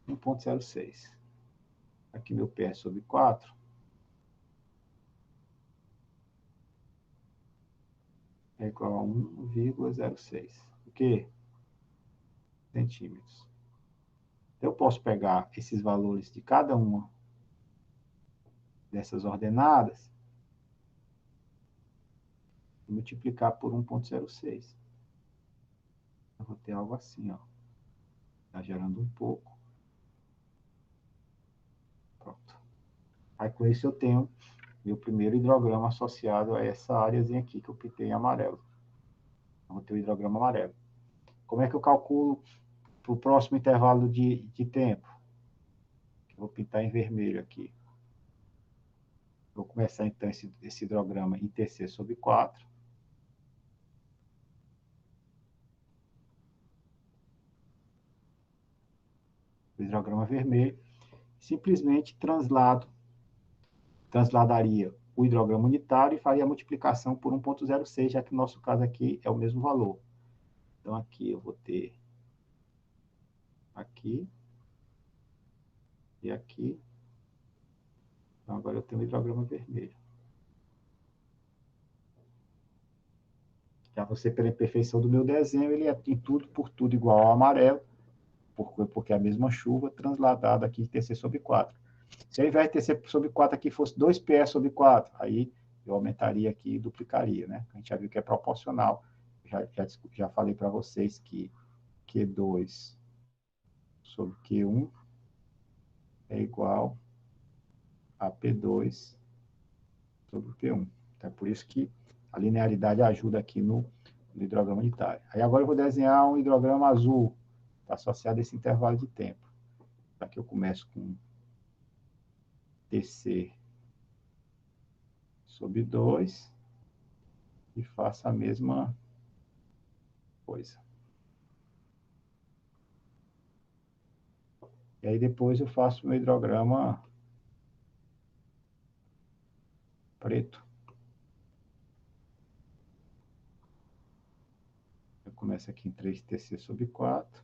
A: 1,06. Aqui meu PE sobre 4 é igual a 1,06. O quê? Centímetros. Eu posso pegar esses valores de cada uma dessas ordenadas e multiplicar por 1,06. Eu vou ter algo assim, ó. Está gerando um pouco. Pronto. Aí com isso eu tenho meu primeiro hidrograma associado a essa áreazinha aqui que eu pintei em amarelo. Eu vou ter o hidrograma amarelo. Como é que eu calculo para o próximo intervalo de tempo? Eu vou pintar em vermelho aqui. Vou começar então esse hidrograma em TC sobre 4. O hidrograma vermelho. Simplesmente transladaria o hidrograma unitário e faria a multiplicação por 1,06, já que no nosso caso aqui é o mesmo valor. Então, aqui eu vou ter aqui e aqui. Então, agora eu tenho o hidrograma vermelho. Já você, pela imperfeição do meu desenho, ele é em tudo por tudo igual ao amarelo, porque é a mesma chuva transladada aqui em TC sobre 4. Se ao invés de TC sobre 4 aqui fosse 2PE sobre 4, aí eu aumentaria aqui e duplicaria, né? A gente já viu que é proporcional. Já falei para vocês que Q2 sobre Q1 é igual a P2 sobre P1. Então, é por isso que a linearidade ajuda aqui no hidrograma unitário. Aí agora eu vou desenhar um hidrograma azul, tá associado a esse intervalo de tempo. Aqui eu começo com TC sobre 2 e faço a mesma coisa. E aí depois eu faço o meu hidrograma preto. Eu começo aqui em 3TC sobre 4.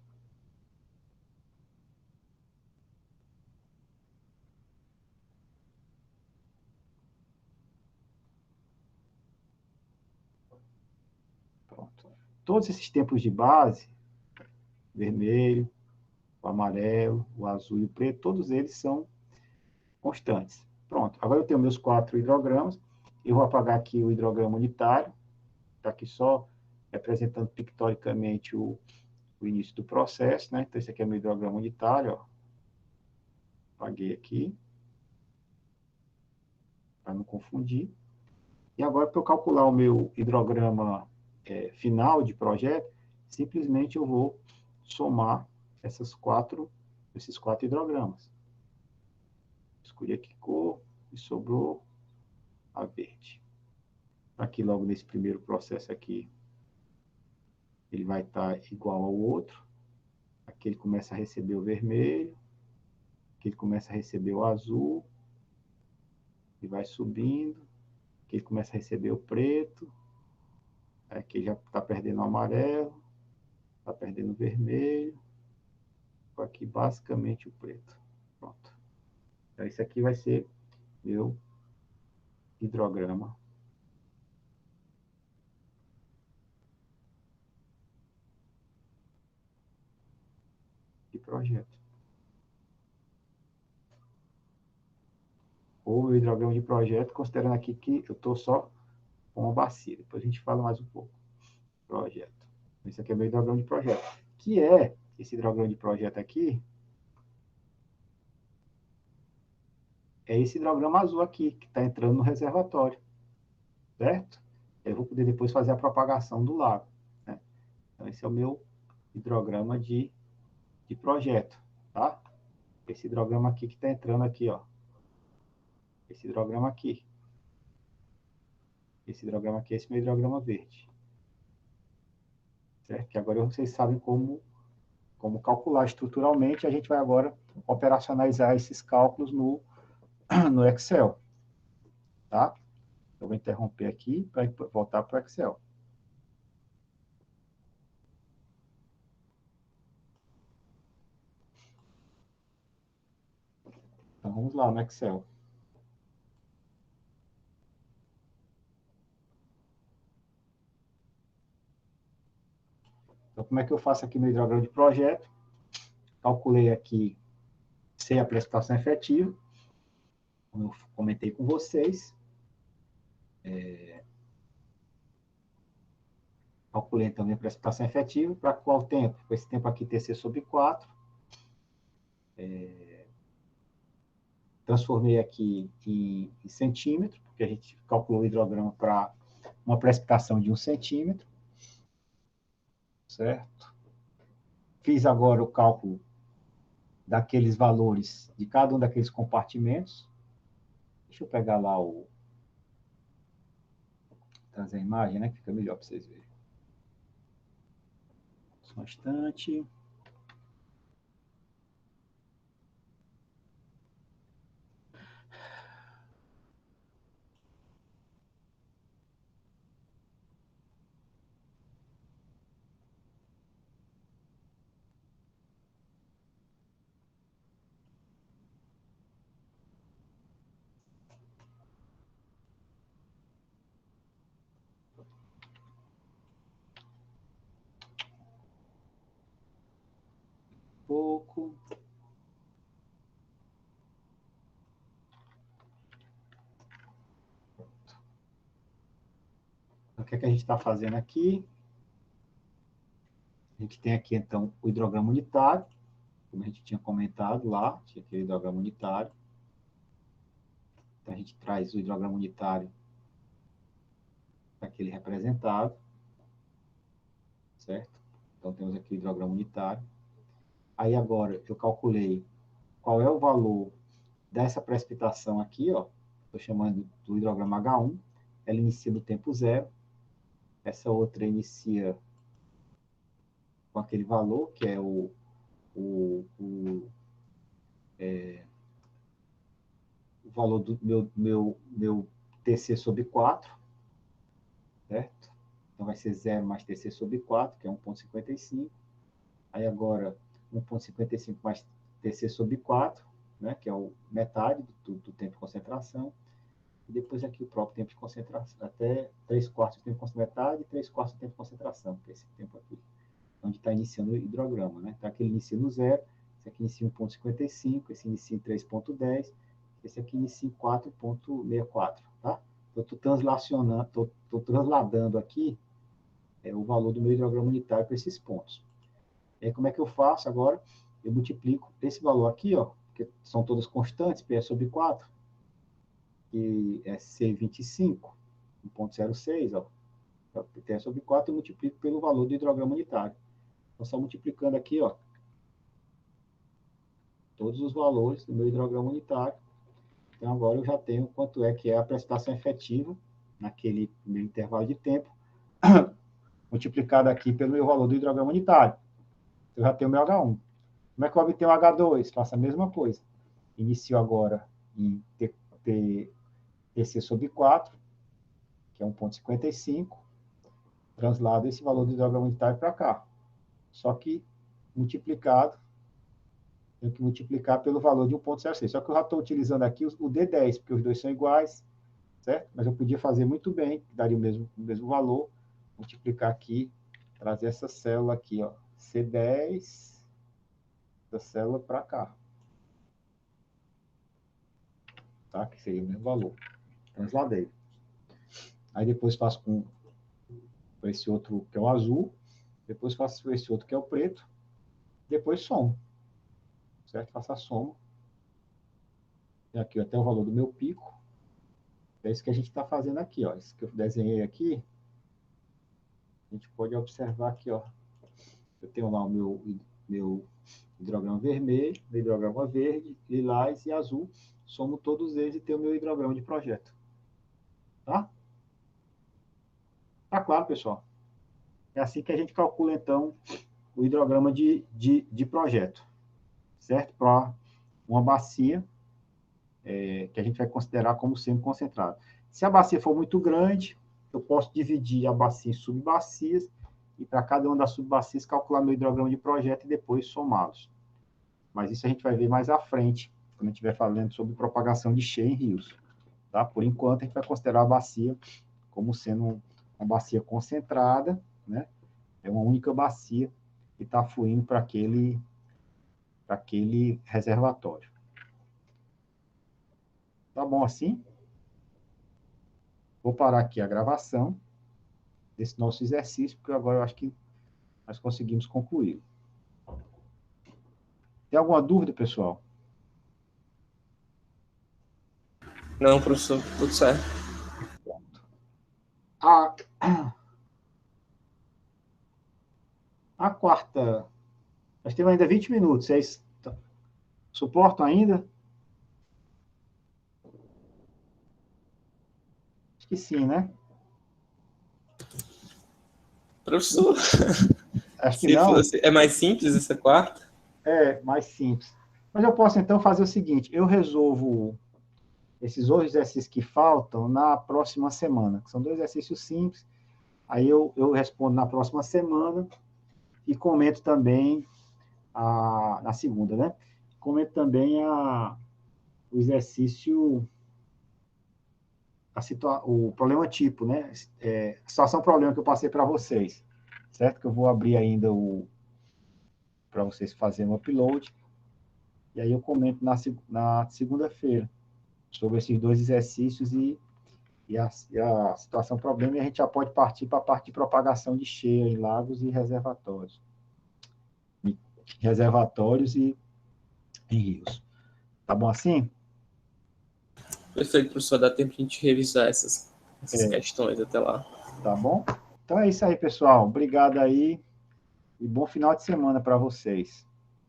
A: Pronto. Todos esses tempos de base, vermelho, o amarelo, o azul e o preto, todos eles são constantes. Pronto. Agora eu tenho meus 4 hidrogramas. Eu vou apagar aqui o hidrograma unitário. Está aqui só representando pictoricamente o início do processo, né? Então, esse aqui é meu hidrograma unitário, ó. Apaguei aqui, para não confundir. E agora, para eu calcular o meu hidrograma final de projeto, simplesmente eu vou somar esses quatro hidrogramas. Escolhi aqui cor e sobrou a verde. Aqui, logo nesse primeiro processo aqui, ele vai estar igual ao outro. Aqui ele começa a receber o vermelho. Aqui ele começa a receber o azul. E vai subindo. Aqui ele começa a receber o preto. Aqui já está perdendo o amarelo. Está perdendo o vermelho. Aqui basicamente o preto. Pronto. Então, esse aqui vai ser meu hidrograma. projeto. Ou meu hidrograma de projeto, considerando aqui que eu estou só com uma bacia. Depois a gente fala mais um pouco. Projeto. Esse aqui é meu hidrograma de projeto. Que é esse hidrograma de projeto aqui? É esse hidrograma azul aqui, que está entrando no reservatório. Certo? Eu vou poder depois fazer a propagação do lago. Né? Então, esse é o meu hidrograma de projeto. Tá? Esse hidrograma aqui que está entrando aqui, ó. Esse hidrograma aqui. Esse hidrograma aqui é esse meu hidrograma verde. Certo? Que agora vocês sabem como calcular estruturalmente. A gente vai agora operacionalizar esses cálculos no Excel. Tá? Eu vou interromper aqui para voltar para o Excel. Então, vamos lá no Excel. Então, como é que eu faço aqui meu hidrograma de projeto? Calculei aqui sem a precipitação efetiva, como eu comentei com vocês. Calculei também a precipitação efetiva. Para qual tempo? Com esse tempo aqui, TC sobre 4. Transformei aqui em centímetro, porque a gente calculou o hidrograma para uma precipitação de 1 centímetro. Certo? Fiz agora o cálculo daqueles valores de cada um daqueles compartimentos. Deixa eu pegar lá trazer a imagem, né? Que fica melhor para vocês verem. Só um instante. Pouco. O que é que a gente está fazendo aqui? A gente tem aqui, então, o hidrograma unitário, como a gente tinha comentado lá, tinha aquele hidrograma unitário. Então, a gente traz o hidrograma unitário para aquele representado, certo? Então, temos aqui o hidrograma unitário. Aí, agora, eu calculei qual é o valor dessa precipitação aqui, ó. Estou chamando do hidrograma H1. Ela inicia no tempo zero. Essa outra inicia com aquele valor, que é o valor do meu TC sobre 4, certo? Então, vai ser 0 mais TC sobre 4, que é 1,55. Aí, agora, 1,55 mais TC sobre 4, né, que é metade do tempo de concentração. E depois aqui o próprio tempo de concentração, até 3/4 do tempo de concentração, metade e 3/4 do tempo de concentração, que é esse tempo aqui, onde está iniciando o hidrograma, né? Então, aqui ele inicia no 0, esse aqui inicia em 1,55, esse inicia em 3,10, esse aqui inicia em 4,64, tá? Então, estou transladando aqui o valor do meu hidrograma unitário para esses pontos. E aí, como é que eu faço agora? Eu multiplico esse valor aqui, ó, que são todas constantes, P sobre 4, que é C25, 1,06, ó, P sobre 4, eu multiplico pelo valor do hidrograma unitário. Então, só multiplicando aqui, ó, todos os valores do meu hidrograma unitário. Então, agora eu já tenho quanto é que é a precipitação efetiva naquele meu intervalo de tempo, multiplicado aqui pelo meu valor do hidrograma unitário. Eu já tenho o meu H1. Como é que eu obtenho o H2? Faço a mesma coisa. Inicio agora em TC sobre 4, que é 1,55. Translado esse valor do hidrograma unitário para cá. Só que multiplicado, tenho que multiplicar pelo valor de 1,06. Só que eu já estou utilizando aqui o D10, porque os dois são iguais, certo? Mas eu podia fazer muito bem, daria o mesmo valor, multiplicar aqui, trazer essa célula aqui, ó, C10, essa célula para cá. Tá? Que seria o mesmo valor. Transladei. Aí depois faço com esse outro que é o azul, depois faço com esse outro que é o preto, depois somo. Certo? Faço a soma. E aqui até o valor do meu pico. É isso que a gente está fazendo aqui, ó. Isso que eu desenhei aqui, a gente pode observar aqui, ó. Eu tenho lá o meu hidrograma vermelho, meu hidrograma verde, lilás e azul. Somo todos eles e tenho o meu hidrograma de projeto. Tá? Tá claro, pessoal? É assim que a gente calcula, então, o hidrograma de projeto. Certo? Para uma bacia que a gente vai considerar como sendo concentrado. Se a bacia for muito grande, eu posso dividir a bacia em subbacias e para cada uma das subbacias calcular meu hidrograma de projeto e depois somá-los. Mas isso a gente vai ver mais à frente, quando a gente estiver falando sobre propagação de cheia em rios. Tá? Por enquanto, a gente vai considerar a bacia como sendo uma bacia concentrada, né? É uma única bacia que está fluindo para aquele reservatório. Tá bom assim? Vou parar aqui a gravação desse nosso exercício, porque agora eu acho que nós conseguimos concluir. Tem alguma dúvida, pessoal?
B: Não, professor, tudo certo.
A: A quarta... Nós temos ainda 20 minutos. Vocês suportam ainda? Acho que sim, né?
B: Professor,
A: Acho que
B: se
A: não.
B: fosse, é mais simples essa quarta?
A: É mais simples. Mas eu posso, então, fazer o seguinte. Eu resolvo esses dois exercícios que faltam na próxima semana. São dois exercícios simples. Aí eu respondo na próxima semana e comento também na segunda, né? Comento também o exercício, o problema tipo, né? A situação problema que eu passei para vocês, certo? Que eu vou abrir ainda para vocês fazerem o upload, e aí eu comento na segunda-feira sobre esses dois exercícios e a situação problema, e a gente já pode partir para a parte de propagação de cheia em lagos e reservatórios. E em rios. Tá bom assim?
B: Perfeito, professor, dá tempo de a gente revisar essas questões até lá.
A: Tá bom? Então é isso aí, pessoal. Obrigado aí e bom final de semana para vocês.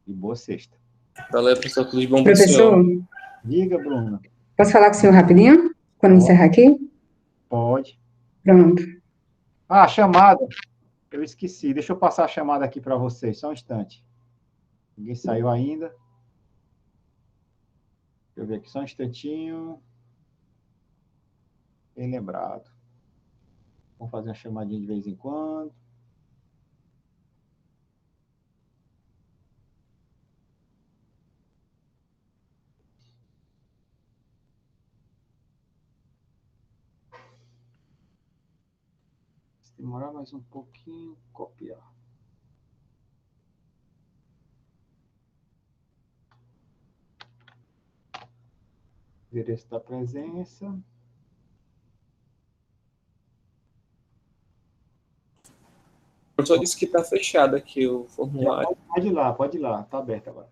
A: E boa sexta.
B: Valeu, professor, tudo de bom para o
C: Professor,
B: senhor.
A: Diga, Bruna.
C: posso falar com o senhor rapidinho? Quando encerrar aqui?
A: Pode.
C: Pronto.
A: Ah, chamada. Eu esqueci. Deixa eu passar a chamada aqui para vocês. Só um instante. Ninguém saiu ainda. Deixa eu ver aqui só um instantinho. Bem lembrado. Vamos fazer uma chamadinha de vez em quando. Se demorar mais um pouquinho, copiar. Endereço da presença.
B: O professor disse que está fechado aqui o
A: Já
B: formulário.
A: pode ir lá. Está aberto agora.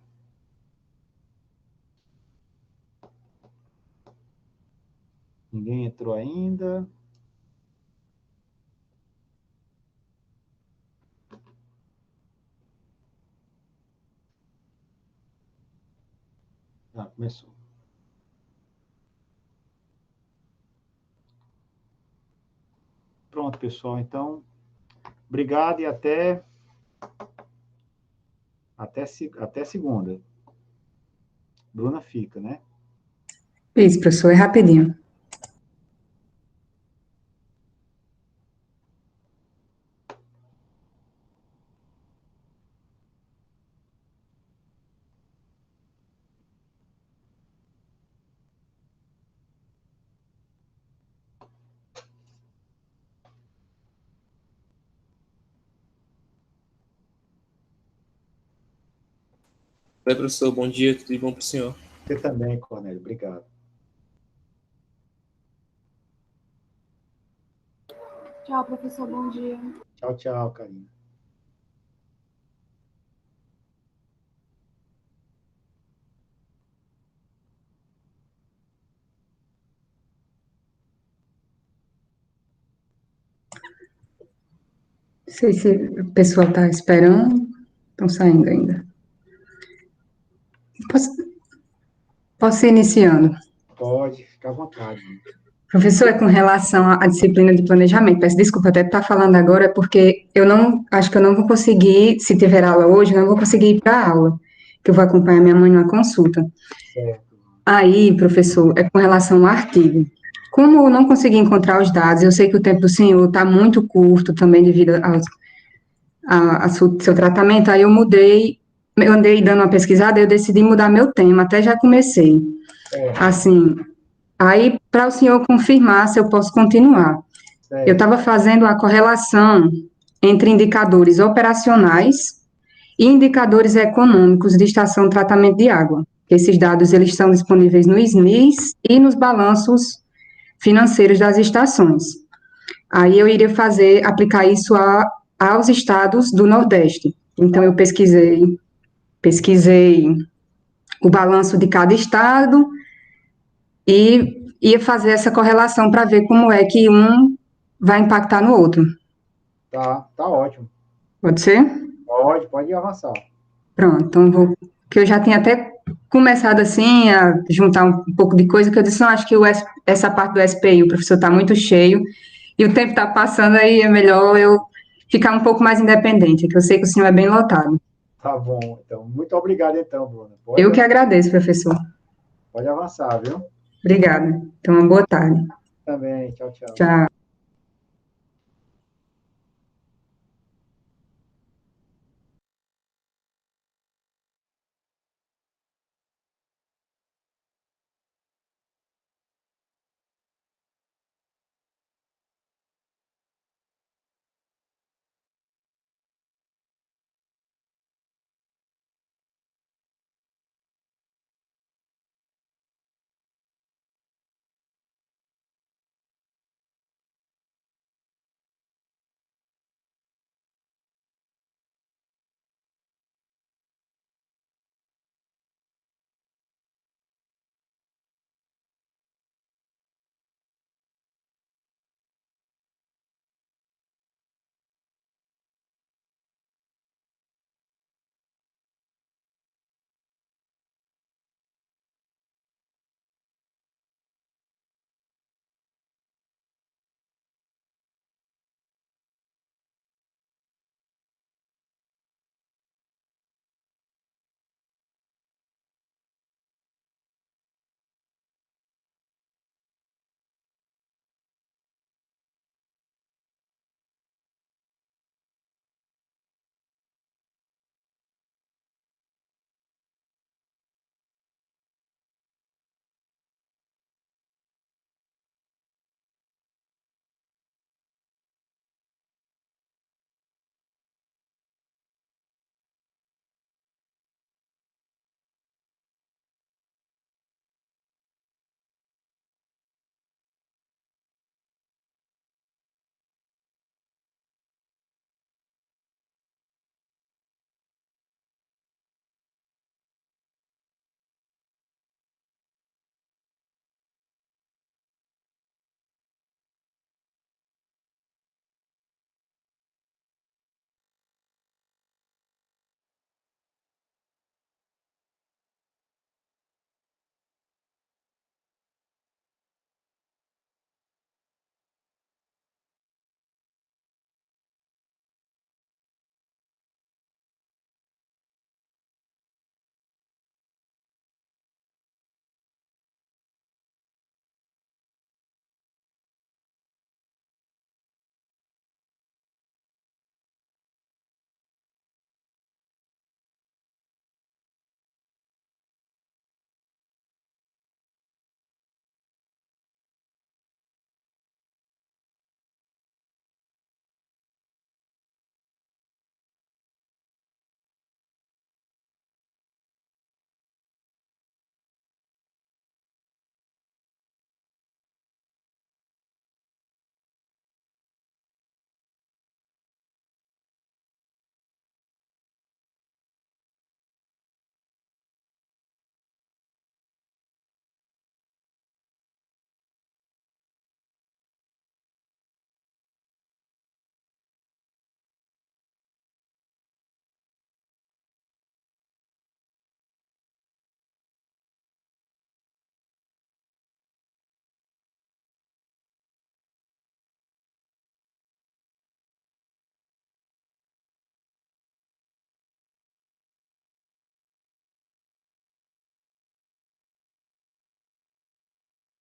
A: Ninguém entrou ainda. Ah, começou. Pronto, pessoal. Então, obrigado e até segunda. Bruna fica, né?
C: Isso, professor, é rapidinho.
B: Professor, bom dia, tudo de bom para o senhor.
A: Você também, Cornélio, obrigado.
D: Tchau, professor, bom dia.
A: Tchau, tchau, Karina.
C: Não sei se o pessoal está esperando, estão saindo ainda. Posso ir iniciando?
A: Pode, ficar à vontade.
C: Professor, é com relação à disciplina de planejamento. Peço desculpa até estar falando agora, é porque eu não, acho que eu não vou conseguir, se tiver aula hoje, eu não vou conseguir ir para a aula, que eu vou acompanhar minha mãe numa consulta.
A: Certo.
C: Aí, professor, é com relação ao artigo. Como eu não consegui encontrar os dados, eu sei que o tempo do senhor está muito curto também devido ao seu tratamento, aí eu mudei, eu andei dando uma pesquisada, eu decidi mudar meu tema, até já comecei. Assim, aí para o senhor confirmar se eu posso continuar. Eu estava fazendo a correlação entre indicadores operacionais e indicadores econômicos de estação de tratamento de água. Esses dados eles estão disponíveis no SNIS e nos balanços financeiros das estações. Aí eu iria aplicar isso aos estados do Nordeste. Então eu pesquisei o balanço de cada estado e ia fazer essa correlação para ver como é que um vai impactar no outro.
A: Tá ótimo.
C: Pode ser?
A: Pode avançar.
C: Pronto, então que eu já tinha até começado assim a juntar um pouco de coisa, que eu disse, não, acho que essa parte do SPI, o professor está muito cheio, e o tempo está passando, aí é melhor eu ficar um pouco mais independente, que eu sei que o senhor é bem lotado.
A: Tá bom, então. Muito obrigado, então, Bruna.
C: Eu que agradeço, professor.
A: Pode avançar, viu?
C: Obrigada. Então, uma boa tarde.
A: Também. Tchau, tchau.
C: Tchau.